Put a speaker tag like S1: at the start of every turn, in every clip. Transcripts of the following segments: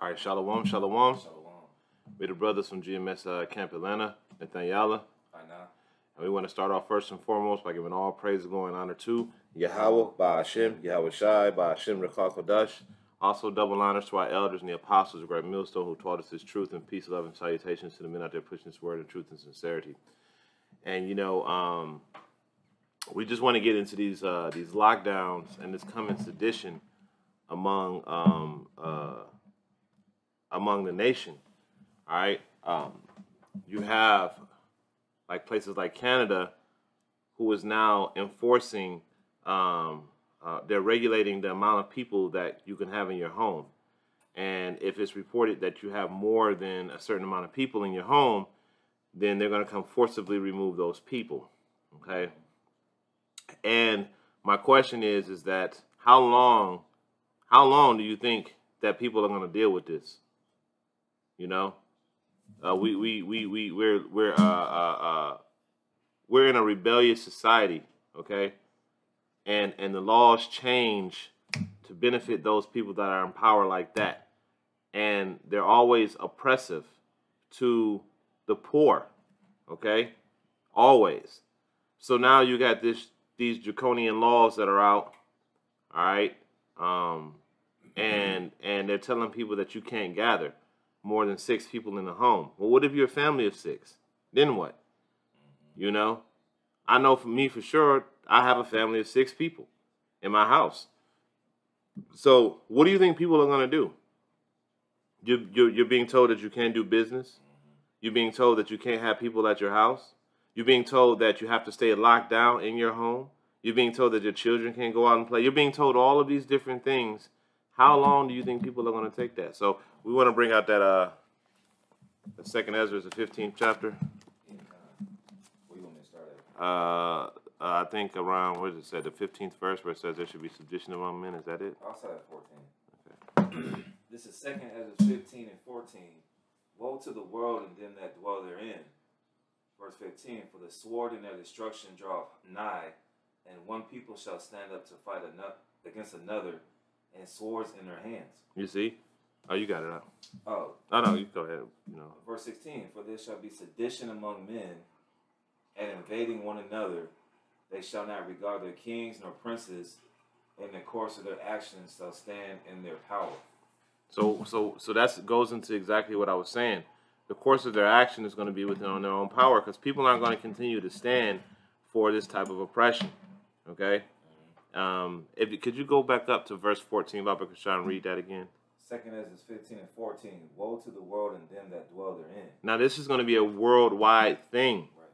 S1: All right, shalom, shalom.
S2: Shalom.
S1: We're the brothers from GMS Camp Atlanta, Nathaniela.
S2: I know.
S1: And we want to start off first and foremost by giving all praise, glory, and honor to Yahweh, by Hashem, Yahweh Shai, by Hashem, Rekha Kodash. Also, double honors to our elders and the apostles of Great Millstone who taught us this truth, and peace, love, and salutations to the men out there pushing this word in truth and sincerity. And, you know, we just want to get into these lockdowns and this coming sedition among the nation. All right, you have like places like Canada, who is now enforcing, they're regulating the amount of people that you can have in your home, and if it's reported that you have more than a certain amount of people in your home, then they're going to come forcibly remove those people. Okay, and my question is that how long do you think that people are going to deal with this? You know, we're in a rebellious society, okay, and the laws change to benefit those people that are in power like that, and they're always oppressive to the poor, okay, always. So now you got these draconian laws that are out, all right, and they're telling people that you can't gather more than 6 people in the home. Well, what if you're a family of 6? Then what? You know, I know for me, for sure, I have a family of 6 people in my house. So what do you think people are going to do? You're being told that you can't do business. You're being told that you can't have people at your house. You're being told that you have to stay locked down in your home. You're being told that your children can't go out and play. You're being told all of these different things. How long do you think people are going to take that? So we want to bring out that the second Ezra, the 15th chapter.
S2: Where you want me to start at?
S1: I think around, what does it say, the 15th verse where it says there should be sedition among men. Is that it?
S2: I'll start at 14. Okay. This is second Ezra 15 and 14. Woe to the world and them that dwell therein. Verse 15. For the sword in their destruction draweth nigh, and one people shall stand up to fight against another, and swords in their hands.
S1: You see? Oh, you got it out.
S2: Oh.
S1: No, you go ahead. You know.
S2: Verse 16. For there shall be sedition among men, and invading one another. They shall not regard their kings nor princes, in the course of their actions shall stand in their power.
S1: So that goes into exactly what I was saying. The course of their action is going to be within their own power, because people aren't going to continue to stand for this type of oppression. Okay? Could you go back up to verse 14, Baba Kashan, and read that again?
S2: Second Ezra 15 and 14. Woe to the world and them that dwell therein.
S1: Now, this is going to be a worldwide thing. Right.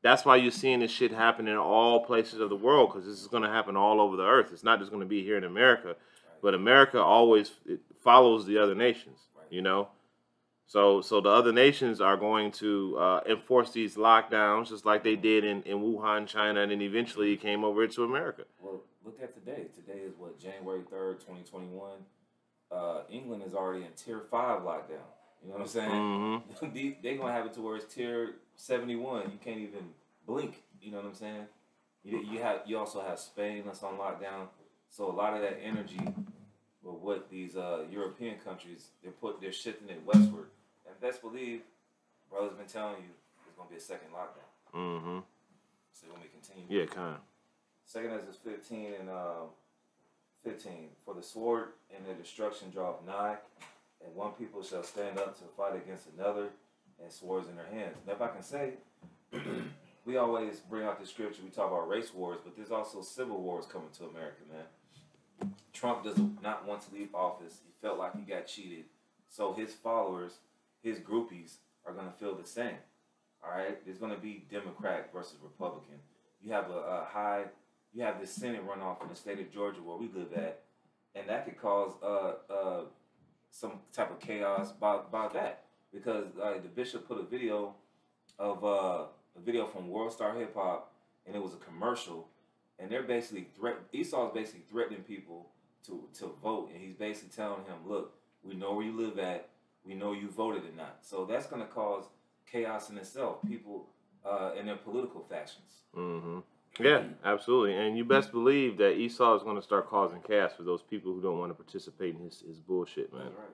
S1: That's why you're seeing this shit happen in all places of the world, because this is going to happen all over the earth. It's not just going to be here in America, right. But America always follows the other nations, right. You know? So the other nations are going to enforce these lockdowns just like they did in Wuhan, China, and then eventually it came over to America.
S2: Well, look at today. Today is what, January 3rd, 2021. England is already in Tier 5 lockdown. You know what I'm saying? Mm-hmm. They're going to have it to where it's Tier 71. You can't even blink. You know what I'm saying? You also have Spain that's on lockdown. So a lot of that energy with what these European countries, they're shifting it westward. And best believe, brother's been telling you, there's going to be a second lockdown. Mm-hmm. So when we continue.
S1: Yeah, kind of.
S2: Second Ezra 15 and 15. For the sword and the destruction draweth nigh, and one people shall stand up to fight against another, and swords in their hands. Now, if I can say, we always bring out the scripture, we talk about race wars, but there's also civil wars coming to America, man. Trump does not want to leave office. He felt like he got cheated. So his followers, his groupies, are going to feel the same. All right? There's going to be Democrat versus Republican. You have you have this Senate runoff in the state of Georgia where we live at, and that could cause some type of chaos by that. Because the bishop put a video from World Star Hip Hop, and it was a commercial. And they're basically Esau's basically threatening people to vote, and he's basically telling him, "Look, we know where you live at. We know you voted or not." So that's going to cause chaos in itself. People in their political factions.
S1: Mm-hmm. Yeah, absolutely. And you best believe that Esau is going to start causing chaos for those people who don't want to participate in his bullshit, man.
S2: That's right.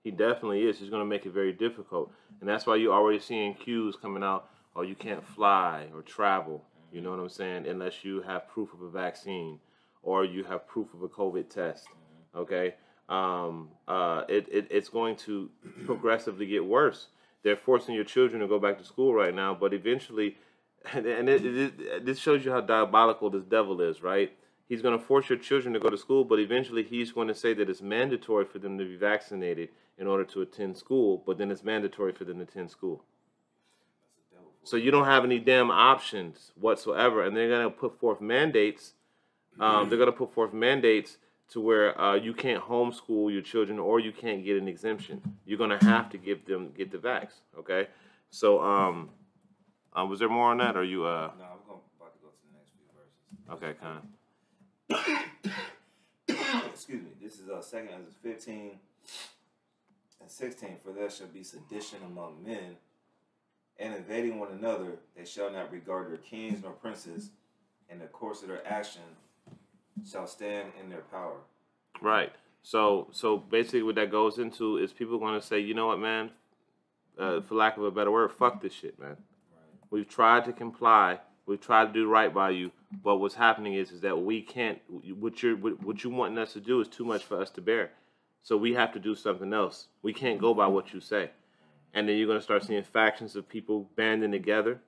S1: He definitely is. He's going to make it very difficult. And that's why you're already seeing cues coming out, oh, you can't fly or travel, you know what I'm saying, unless you have proof of a vaccine or you have proof of a COVID test, okay? It's going to progressively get worse. They're forcing your children to go back to school right now, but eventually, this shows you how diabolical this devil is, right? He's going to force your children to go to school, but eventually he's going to say that it's mandatory for them to be vaccinated in order to attend school, but then it's mandatory for them to attend school. So you don't have any damn options whatsoever, and they're going to put forth mandates. They're going to put forth mandates to where you can't homeschool your children or you can't get an exemption. You're going to have to get the vax, okay? So, was there more on that, or you?
S2: No, I'm about to go to the next few verses.
S1: Okay, kind of.
S2: Excuse me. This is 2 Ezra 15 and 16. For there shall be sedition among men, and invading one another, they shall not regard their kings nor princes, and the course of their action shall stand in their power.
S1: Right. So basically, what that goes into is people going to say, you know what, man? For lack of a better word, fuck this shit, man. Right. We've tried to comply. We've tried to do right by you, but what's happening is that we can't. What you wanting us to do is too much for us to bear. So we have to do something else. We can't go by what you say. And then you're going to start seeing factions of people banding together.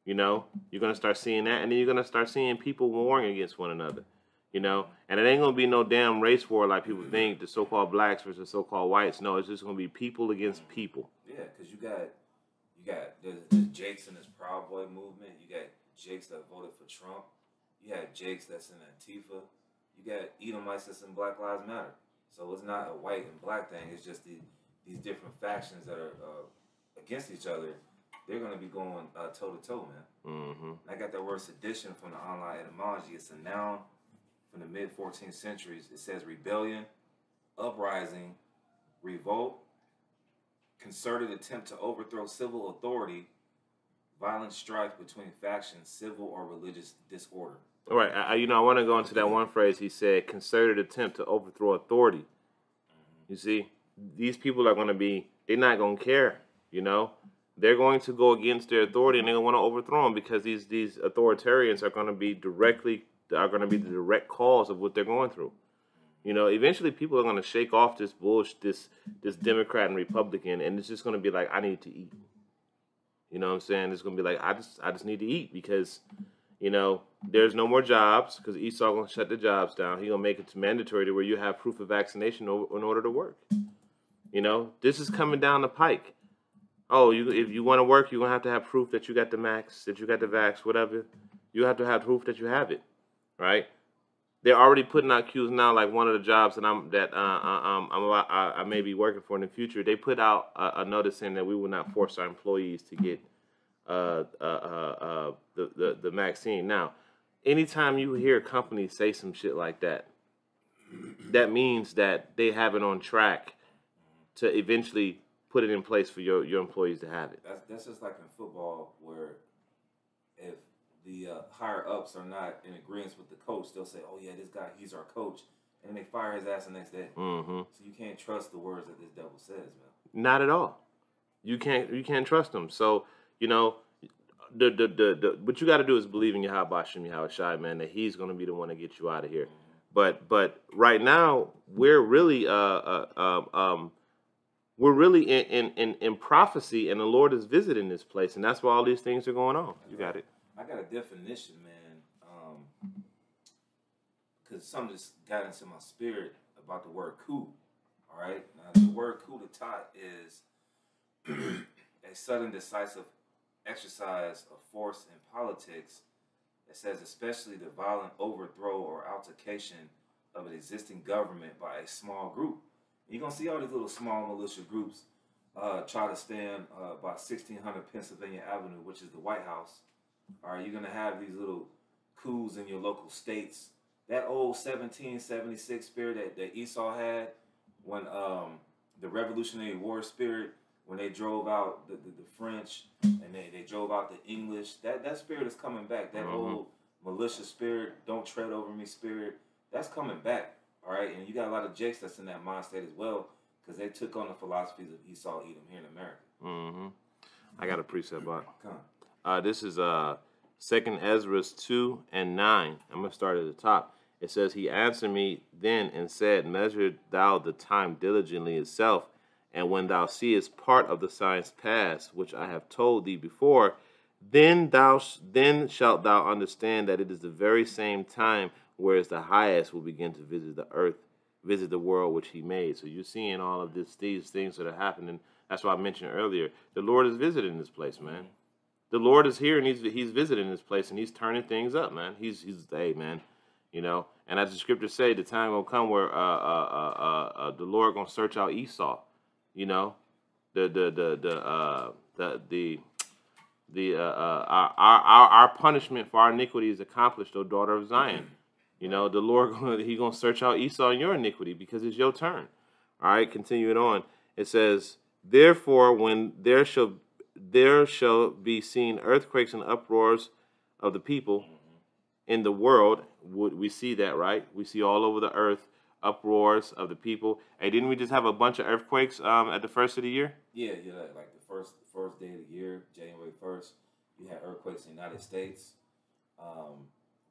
S1: You know, you're going to start seeing that, and then you're going to start seeing people warring against one another. You know, and it ain't going to be no damn race war like people think, the so-called blacks versus so-called whites. No, it's just going to be people against people.
S2: Yeah, because you got there's Jakes in this Proud Boy movement. You got Jakes that voted for Trump. You had Jakes that's in Antifa. You got Edomites that's in Black Lives Matter. So it's not a white and black thing. It's just these different factions that are against each other. They're going to be going toe to toe, man. Mm-hmm. I got that word sedition from the online etymology. It's a noun from the mid 14th centuries. It says rebellion, uprising, revolt, concerted attempt to overthrow civil authority, violent strife between factions, civil or religious disorder.
S1: All right. I want to go into that one phrase. He said, concerted attempt to overthrow authority. Mm-hmm. You see, these people are going to be, they're not going to care, you know. They're going to go against their authority and they're going to want to overthrow them because these authoritarians are going to be the direct cause of what they're going through. You know, eventually people are going to shake off this bullshit, this Democrat and Republican, and it's just going to be like, I need to eat. You know what I'm saying? It's going to be like, I just need to eat because, you know, there's no more jobs because Esau going to shut the jobs down. He's going to make it mandatory to where you have proof of vaccination in order to work. You know, this is coming down the pike. Oh, if you want to work, you're going to have proof that you got the max, that you got the vax, whatever. You have to have proof that you have it, right? They're already putting out cues now, like one of the jobs that I may be working for in the future. They put out a notice saying that we will not force our employees to get the vaccine. Now, anytime you hear companies say some shit like that, that means that they have it on track to eventually put it in place for your employees to have it.
S2: That's just like in football, where if the higher ups are not in agreement with the coach, they'll say, "Oh yeah, this guy, he's our coach," and they fire his ass the next day. Mm-hmm. So you can't trust the words that this devil says, man.
S1: Not at all. You can't trust him. So you know, the what you got to do is believe in Yahweh Shem Yahweh Shai, man, that he's going to be the one to get you out of here. Mm-hmm. But right now we're really in prophecy, and the Lord is visiting this place, and that's why all these things are going on. You got it.
S2: I got a definition, man, because something just got into my spirit about the word coup. All right, now the word coup d'état is a sudden, decisive exercise of force in politics. It says especially the violent overthrow or altercation of an existing government by a small group. You're going to see all these little small militia groups try to stand by 1600 Pennsylvania Avenue, which is the White House. All right, you're going to have these little coups in your local states. That old 1776 spirit that Esau had when the Revolutionary War spirit, when they drove out the French and they drove out the English, that spirit is coming back. That old militia spirit, don't tread over me spirit, that's coming back. All right, and you got a lot of Jakes that's in that mind state as well, because they took on the philosophies of Esau, Edom here in America.
S1: Mm-hmm. I got a precept, Bob.
S2: Come.
S1: This is 2nd Ezra 2 and 9. I'm going to start at the top. It says, He answered me then and said, Measure thou the time diligently itself, and when thou seest part of the signs past, which I have told thee before, then shalt thou understand that it is the very same time whereas the highest will begin to visit the earth, visit the world which he made. So you're seeing all of these things that are happening. That's why I mentioned earlier, the Lord is visiting this place, man. The Lord is here, and he's visiting this place, and he's turning things up, man. He's hey, man, you know. And as the scriptures say, the time will come where the Lord gonna search out Esau, you know, our punishment for our iniquity is accomplished, O daughter of Zion. You know, the Lord he gonna search out Esau and your iniquity because it's your turn. All right, continuing on, it says, Therefore, when there shall be seen earthquakes and uproars of the people in the world. We see that, right? We see all over the earth uproars of the people. Hey, didn't we just have a bunch of earthquakes at the first of the year?
S2: Yeah, like the first day of the year, January 1st, you had earthquakes in the United States,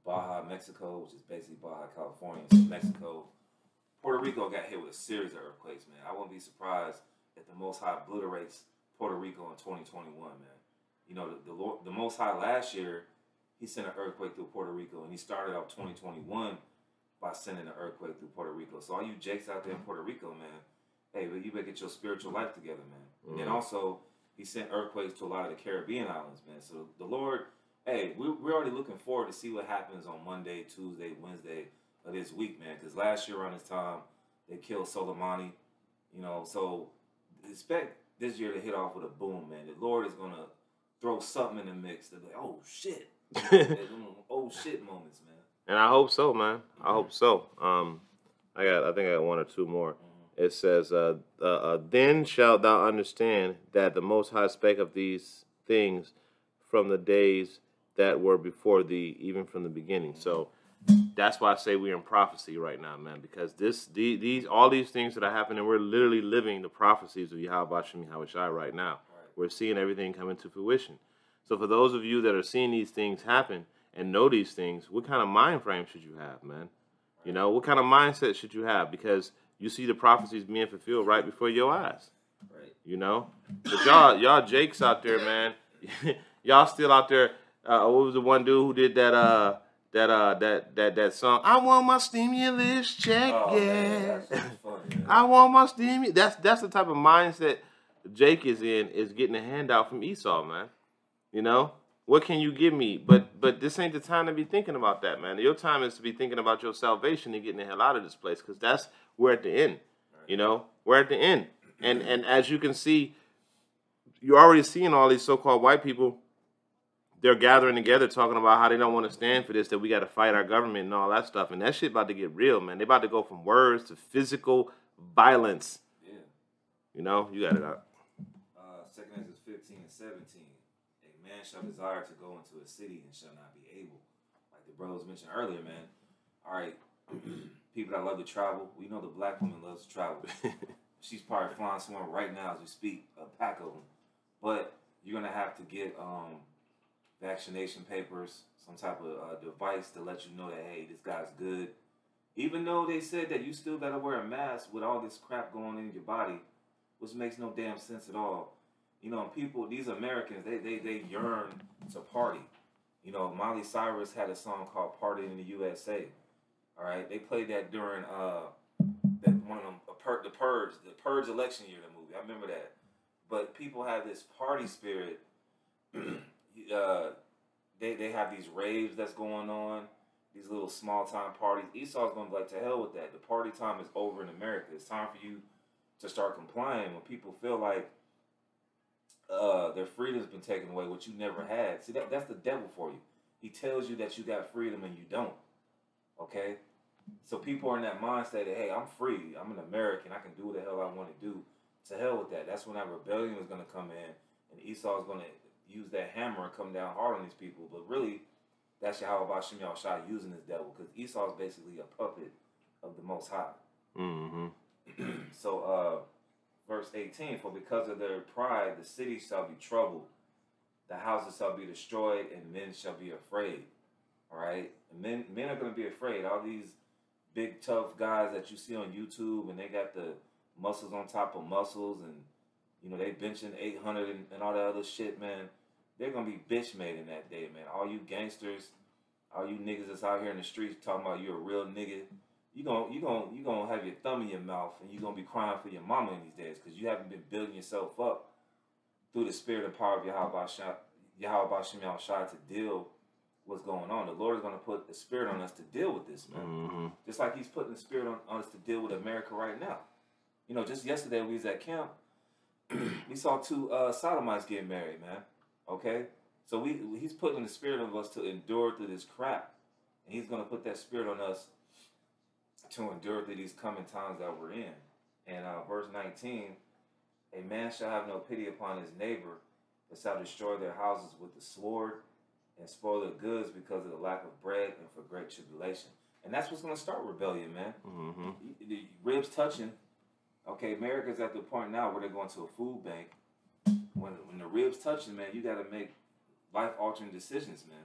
S2: Baja, Mexico, which is basically Baja, California, so Mexico. Puerto Rico got hit with a series of earthquakes, man. I wouldn't be surprised if the Most High obliterates Puerto Rico in 2021, man. You know, the Most High last year, he sent an earthquake through Puerto Rico, and he started off 2021 by sending an earthquake through Puerto Rico. So all you jakes out there in Puerto Rico, man, hey, but you better get your spiritual life together, man. And then also, he sent earthquakes to a lot of the Caribbean islands, man. So the Lord, hey, we're already looking forward to see what happens on Monday, Tuesday, Wednesday of this week, man. Because last year around this time, they killed Soleimani, you know. So expect this year to hit off with a boom, man. The Lord is going to throw something in the mix to be like, oh, shit. Oh, shit moments, man.
S1: And I hope so, man. I hope so. I think I got one or two more. It says, Then shalt thou understand that the Most High spake of these things from the days that were before thee, even from the beginning. So that's why I say we're in prophecy right now, man, because all these things that are happening, we're literally living the prophecies of Yahweh Shem Yahushai right now. Right. We're seeing everything come into fruition. So for those of you that are seeing these things happen and know these things, what kind of mind frame should you have, man? Right. You know, what kind of mindset should you have? Because you see the prophecies being fulfilled right before your eyes.
S2: Right.
S1: You know? But y'all jakes out there, man. Y'all still out there. What was the one dude who did that song? I want my stimulus check, yeah.
S2: That's funny, man.
S1: I want my stimulus. That's the type of mindset Jake is in, is getting a handout from Esau, man. You know? What can you give me? But this ain't the time to be thinking about that, man. Your time is to be thinking about your salvation and getting the hell out of this place, because we're at the end. You know? We're at the end. And as you can see, you're already seeing all these so-called white people. They're gathering together talking about how they don't want to stand for this, that we got to fight our government and all that stuff. And that shit about to get real, man. They about to go from words to physical violence.
S2: Yeah.
S1: You know? You got it out.
S2: 2 Corinthians 15 and 17. A man shall desire to go into a city and shall not be able. Like the brothers mentioned earlier, man. All right. People that love to travel. We know the black woman loves to travel. She's probably flying somewhere right now as we speak, a pack of them. But you're going to have to get vaccination papers, some type of device to let you know that, hey, this guy's good. Even though they said that you still got to wear a mask with all this crap going in your body, which makes no damn sense at all. You know, people, these Americans, they yearn to party. You know, Miley Cyrus had a song called Party in the USA. All right, they played that during one of them, the Purge election year, the movie. I remember that. But people have this party spirit. They have these raves that's going on, these little small time parties. Esau's going to be like, to hell with that. The party time is over in America. It's time for you to start complying when people feel like their freedom's been taken away, what you never had. See, that's the devil for you. He tells you that you got freedom and you don't. Okay? So people are in that mindset that, hey, I'm free. I'm an American. I can do what the hell I want to do. To hell with that. That's when that rebellion is going to come in, and Esau is going to use that hammer and come down hard on these people. But really, that's Yahweh Shem Yahushai using this devil, because Esau is basically a puppet of the Most High.
S1: Mm-hmm.
S2: So verse 18, for because of their pride, the city shall be troubled, the houses shall be destroyed, and men shall be afraid. All right? And men are going to be afraid. All these big, tough guys that you see on YouTube, and they got the muscles on top of muscles, and, you know, they benching 800 and all that other shit, man. They're going to be bitch made in that day, man. All you gangsters, all you niggas that's out here in the streets talking about you're a real nigga, you gonna have your thumb in your mouth, and you're going to be crying for your mama in these days, because you haven't been building yourself up through the spirit and power of Yahweh Shem Shai to deal what's going on. The Lord is going to put the spirit on us to deal with this, man.
S1: Mm-hmm.
S2: Just like he's putting the spirit on us to deal with America right now. You know, just yesterday we was at camp, we saw two sodomites get married, man. Okay? So he's putting the spirit of us to endure through this crap. And he's going to put that spirit on us to endure through these coming times that we're in. And verse 19, a man shall have no pity upon his neighbor, but shall destroy their houses with the sword and spoil their goods because of the lack of bread and for great tribulation. And that's what's going to start rebellion, man.
S1: Mm-hmm.
S2: The ribs touching. Okay, America's at the point now where they're going to a food bank. When the ribs touching, man, you got to make life-altering decisions, man.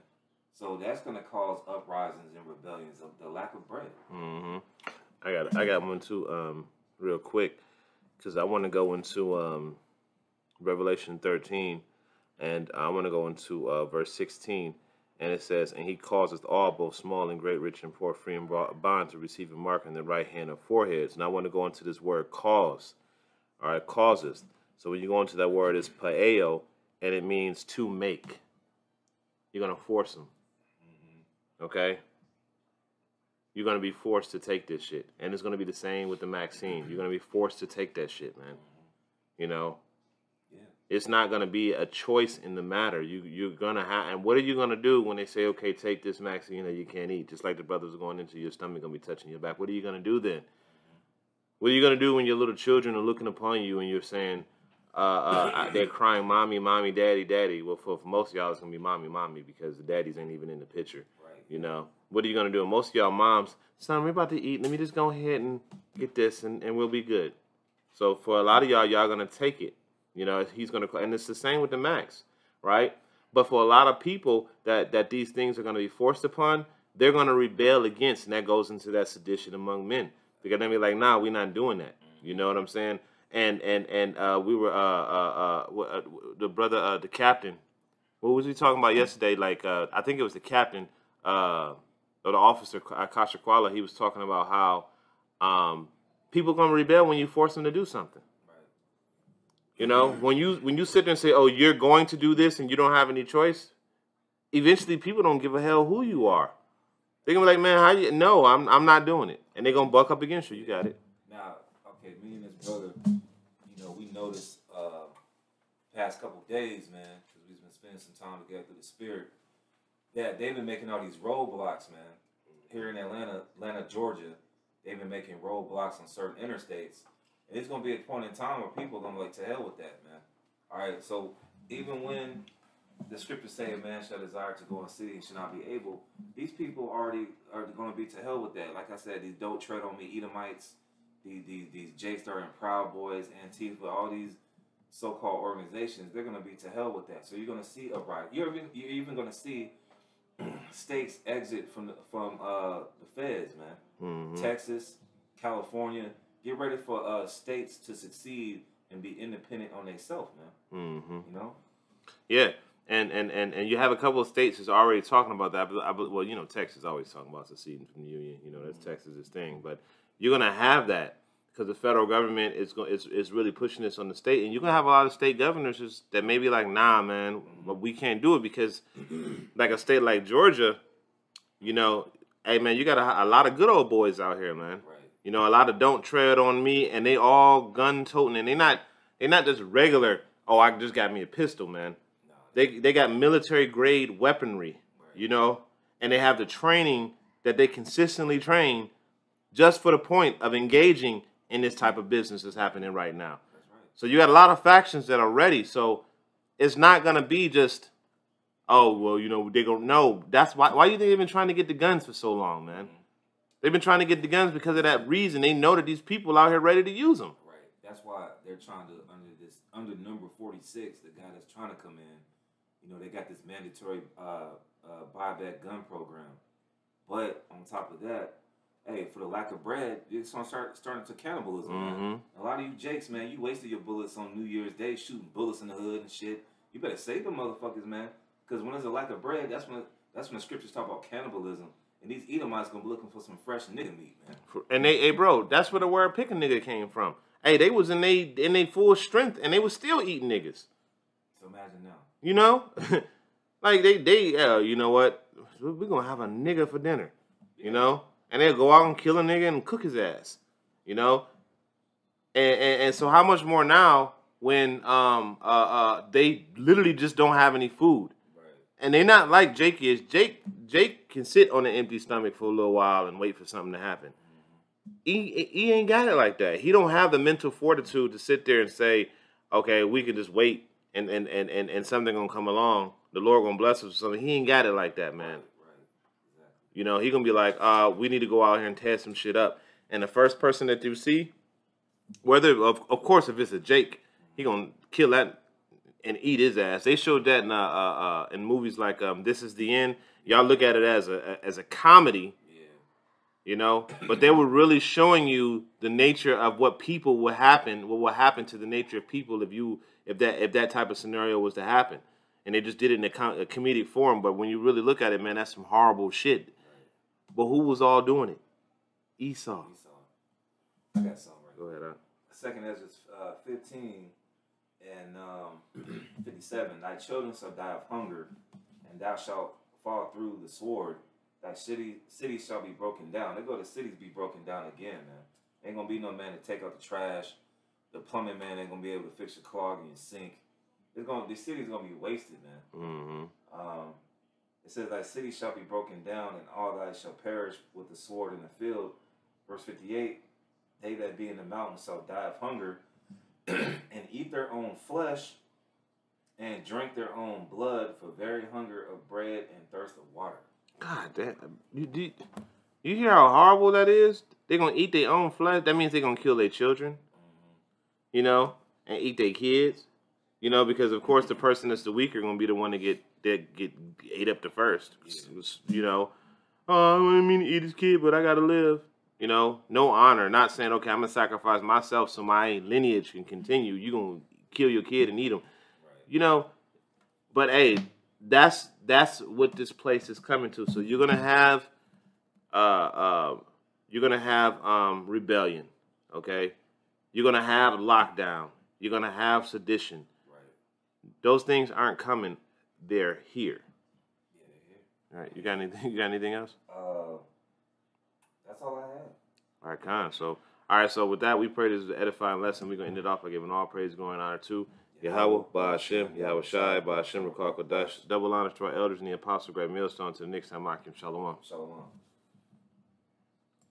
S2: So that's going to cause uprisings and rebellions of the lack of bread.
S1: Mm-hmm. I got one too, real quick, because I want to go into Revelation 13, and I want to go into verse 16, and it says, and he causeth all, both small and great, rich and poor, free and bond, to receive a mark in the right hand or foreheads. And I want to go into this word cause, all right, causes. So when you go into that word, it's paeo, and it means to make. You're going to force them. Okay? You're going to be forced to take this shit. And it's going to be the same with the Maxine. You're going to be forced to take that shit, man. You know? Yeah. It's not going to be a choice in the matter. You're going to have... And what are you going to do when they say, okay, take this Maxine that you can't eat? Just like the brothers are going into your stomach, going to be touching your back. What are you going to do then? What are you going to do when your little children are looking upon you and you're saying... they're crying, mommy, mommy, daddy, daddy. Well, for most of y'all, it's going to be mommy, mommy, because the daddies ain't even in the picture. Right. You know? What are you going to do? And most of y'all moms, son, we're about to eat. Let me just go ahead and get this, and we'll be good. So for a lot of y'all going to take it. You know, he's going to, and it's the same with the Max, right? But for a lot of people that these things are going to be forced upon, they're going to rebel against, and that goes into that sedition among men. They're going to be like, nah, we're not doing that. You know what I'm saying? And we were the brother, the captain. What was he talking about yesterday? Like I think it was the captain, or the officer, Akasha Kwala. He was talking about how people are gonna rebel when you force them to do something. Right. You know, when you sit there and say, "Oh, you're going to do this," and you don't have any choice, eventually people don't give a hell who you are. They're gonna be like, "Man, how you? No, I'm not doing it," and they're gonna buck up against you. You got it.
S2: Now, okay, me and his brother. We noticed past couple days, man, because we've been spending some time together through the spirit, that they've been making all these roadblocks, man. Here in Atlanta, Georgia, they've been making roadblocks on certain interstates. And it's going to be a point in time where people are going to be like, to hell with that, man. All right, so even when the scriptures say a man shall desire to go in city and shall not be able, these people already are going to be to hell with that. Like I said, these don't tread on me Edomites, these J-Star and Proud Boys, Antifa, all these so-called organizations, they're going to be to hell with that. So you're going to see a riot. You're even going to see states exit from the feds, man. Mm-hmm. Texas, California. Get ready for states to succeed and be independent on themselves, man. Mm-hmm. You know?
S1: Yeah. And you have a couple of states that's already talking about that. Well, you know, Texas is always talking about seceding from the union. You know, that's Texas's thing. But you're going to have that because the federal government is really pushing this on the state. And you're going to have a lot of state governors that may be like, nah, man, but we can't do it because like a state like Georgia, you know, hey, man, you got a lot of good old boys out here, man. Right. You know, a lot of don't tread on me, and they all gun-toting, and they're not just regular, oh, I just got me a pistol, man. No. They got military-grade weaponry, right. You know, and they have the training that they consistently train just for the point of engaging in this type of business that's happening right now. That's right. So you got a lot of factions that are ready. So it's not going to be just, oh, well, you know, they go, no, that's why you think they've been trying to get the guns for so long, man? Mm-hmm. They've been trying to get the guns because of that reason. They know that these people out here ready to use them.
S2: Right. that's why they're trying to under number 46, the guy that's trying to come in. You know, they got this mandatory buyback gun program, but on top of that, hey, for the lack of bread, it's gonna starting to cannibalism, man. A lot of you jakes, man, you wasted your bullets on New Year's Day shooting bullets in the hood and shit. You better save them motherfuckers, man, because when there's a lack of bread, that's when the scriptures talk about cannibalism. And these Edomites gonna be looking for some fresh nigga meat, man.
S1: And hey, bro, that's where the word pick a nigga came from. Hey, they was in they full strength, and they was still eating niggas.
S2: So imagine now.
S1: You know, like you know what? We're gonna have a nigga for dinner. You know, and they'll go out and kill a nigga and cook his ass. You know, and so how much more now when they literally just don't have any food. And they're not like Jake is. Jake can sit on an empty stomach for a little while and wait for something to happen. He ain't got it like that. He don't have the mental fortitude to sit there and say, okay, we can just wait and something gonna come along. The Lord gonna bless us or something. He ain't got it like that, man. Right. Exactly. You know, he gonna be like, we need to go out here and tear some shit up. And the first person that you see, whether of course if it's a Jake, he gonna kill that and eat his ass. They showed that in movies like This Is the End. Y'all look at it as a comedy, you know, but they were really showing you the nature of what people will happen. What will happen to the nature of people if that type of scenario was to happen, and they just did it in a comedic form. But when you really look at it, man, that's some horrible shit. But who was all doing it? Esau.
S2: I got something right.
S1: Go ahead.
S2: Second Ezra 15. And 57, thy children shall die of hunger, and thou shalt fall through the sword. Thy cities shall be broken down. They go to cities be broken down again, man. Ain't gonna be no man to take out the trash. The plumbing man ain't gonna be able to fix your clog in your sink. The city's gonna be wasted, man. It says, thy city shall be broken down, and all thy shall perish with the sword in the field. Verse 58, they that be in the mountains shall die of hunger, and eat their own flesh, and drink their own blood for very hunger of bread and thirst of water.
S1: God damn. You hear how horrible that is? They're going to eat their own flesh. That means they're going to kill their children, you know, and eat their kids, you know, because, of course, the person that's the weaker going to be the one that get ate up the first, you know. Oh, I don't mean to eat his kid, but I got to live. You know, no honor. Not saying, okay, I'm going to sacrifice myself so my lineage can continue. You're going to kill your kid and eat him. Right. You know, but, hey, that's what this place is coming to. So you're going to have rebellion, okay? You're going to have lockdown. You're going to have sedition. Right. Those things aren't coming. They're here. Yeah, they're here. All right. You got anything else?
S2: That's all I have.
S1: All right, Con. So, all right. So with that, we pray this is an edifying lesson. We're gonna end it off by giving all praise, glory, and honor to Yahweh, Ba'Hashem, Yahweh Shai, Ba'Hashem, Rakal Kodash. Double honors to our elders and the apostle, great millstone. To the next time, Akim Shalom.
S2: Shalom.